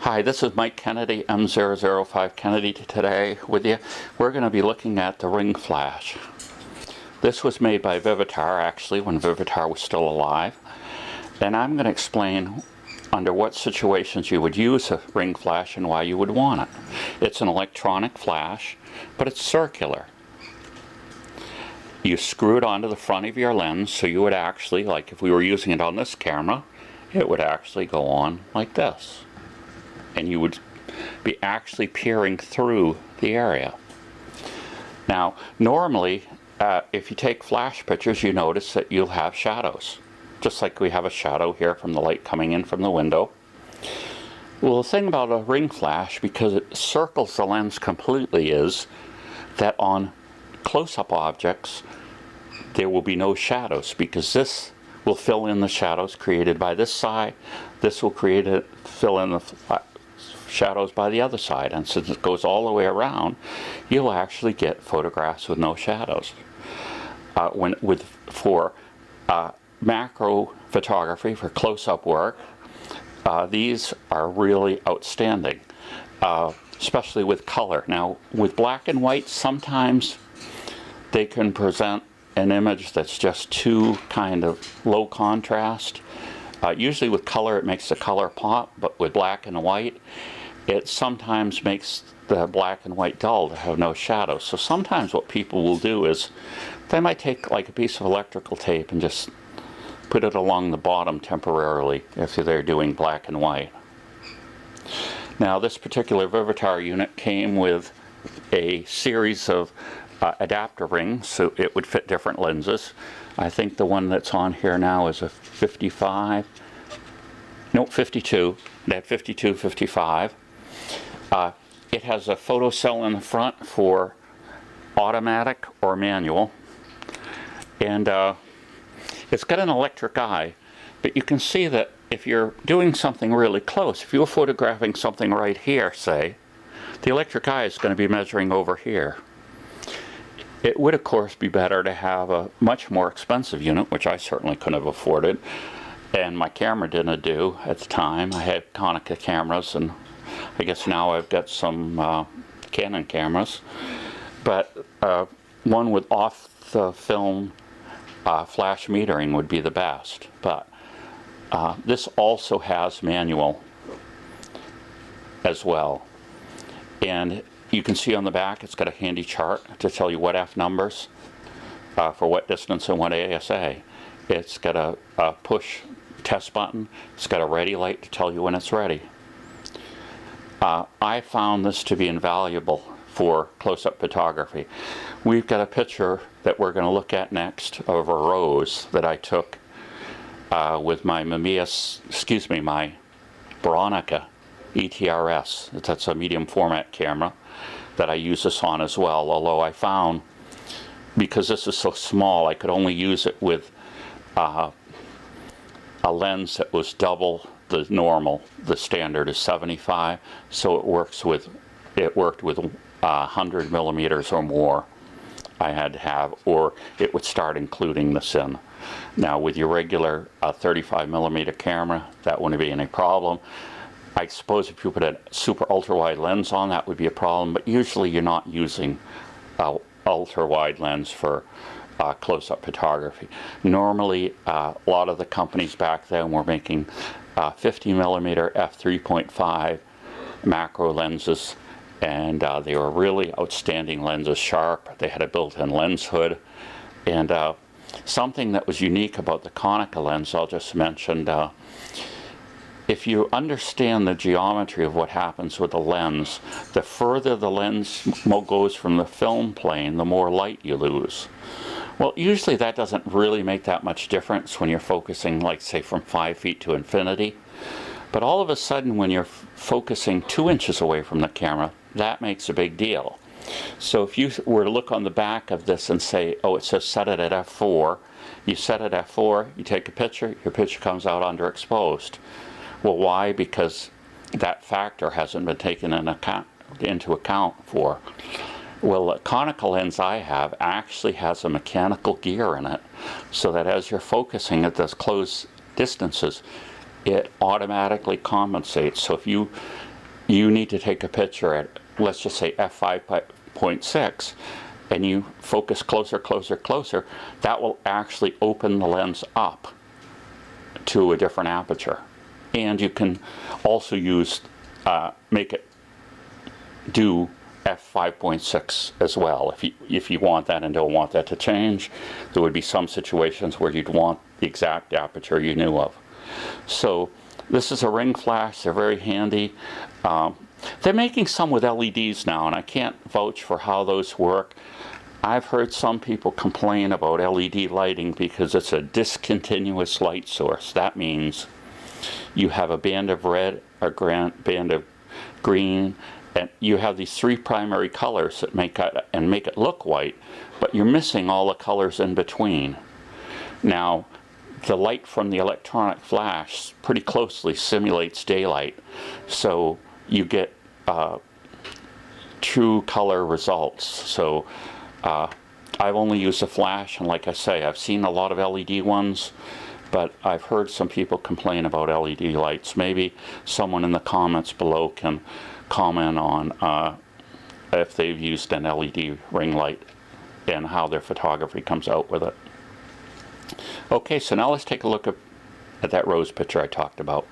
Hi, this is Mike Kennedy, M005 Kennedy today with you. We're going to be looking at the ring flash. This was made by Vivitar, actually, when Vivitar was still alive. And I'm going to explain under what situations you would use a ring flash and why you would want it. It's an electronic flash, but it's circular. You screw it onto the front of your lens, so you would actually, like if we were using it on this camera, it would actually go on like this. And you would be actually peering through the area. Now, normally, if you take flash pictures, you notice that you'll have shadows. Just like we have a shadow here from the light coming in from the window. Well, the thing about a ring flash, because it circles the lens completely, is that on close-up objects, there will be no shadows, because this will fill in the shadows created by this side. This will fill in the shadows by the other side, and since it goes all the way around, you'll actually get photographs with no shadows. For macro photography, for close-up work, these are really outstanding, especially with color. Now, with black and white, sometimes they can present an image that's just too kind of low contrast. Usually with color it makes the color pop, but with black and white it sometimes makes the black and white dull to have no shadows. So sometimes what people will do is they might take like a piece of electrical tape and just put it along the bottom temporarily if they're doing black and white. Now, this particular Vivitar unit came with a series of adapter rings, so it would fit different lenses. I think the one that's on here now is a 52. They had 52, 55. It has a photo cell in the front for automatic or manual, and it's got an electric eye, but you can see that if you're doing something really close, if you're photographing something right here, say, the electric eye is going to be measuring over here. It would, of course, be better to have a much more expensive unit, which I certainly couldn't have afforded, and my camera didn't do at the time. I had Konica cameras, and I guess now I've got some Canon cameras, but one with off-the-film flash metering would be the best. But this also has manual as well, and you can see on the back it's got a handy chart to tell you what F numbers for what distance and what ASA. It's got a push test button. It's got a ready light to tell you when it's ready. I found this to be invaluable for close-up photography. We've got a picture that we're going to look at next of a rose that I took with my my Bronica ETRS. That's a medium format camera that I use this on as well, although I found, because this is so small, I could only use it with a lens that was double the normal. The standard is 75, so it worked with 100 millimeters or more I had to have, or it would start including this in. Now with your regular 35 millimeter camera, that wouldn't be any problem. I suppose if you put a super ultra-wide lens on, that would be a problem, but usually you're not using ultra-wide lens for close-up photography. Normally, a lot of the companies back then were making 50 millimeter f3.5 macro lenses, and they were really outstanding lenses, sharp. They had a built-in lens hood, and something that was unique about the Konica lens, I'll just mention, if you understand the geometry of what happens with the lens, the further the lens goes from the film plane, the more light you lose. Well, usually that doesn't really make that much difference when you're focusing, like, say, from 5 feet to infinity. But all of a sudden, when you're focusing 2 inches away from the camera, that makes a big deal. So if you were to look on the back of this and say, oh, it says set it at f4, you set it at f4, you take a picture, your picture comes out underexposed. Well, why? Because that factor hasn't been taken into account for. Well, the Konica lens I have actually has a mechanical gear in it, so that as you're focusing at those close distances, it automatically compensates. So if you you need to take a picture at, let's just say f5.6, and you focus closer, closer, closer, that will actually open the lens up to a different aperture. And you can also use, make it do f5.6 as well. If you want that and don't want that to change, there would be some situations where you'd want the exact aperture you knew of. So this is a ring flash. They're very handy. They're making some with LEDs now, and I can't vouch for how those work. I've heard some people complain about LED lighting because it's a discontinuous light source. That means you have a band of red, a band of green, and you have these three primary colors that make it look white, but you're missing all the colors in between. Now, the light from the electronic flash pretty closely simulates daylight, so you get true color results. So I've only used a flash, and like I say, I've seen a lot of LED ones, but I've heard some people complain about LED lights. Maybe someone in the comments below can comment on if they've used an LED ring light and how their photography comes out with it. Okay, so now let's take a look at that rose picture I talked about.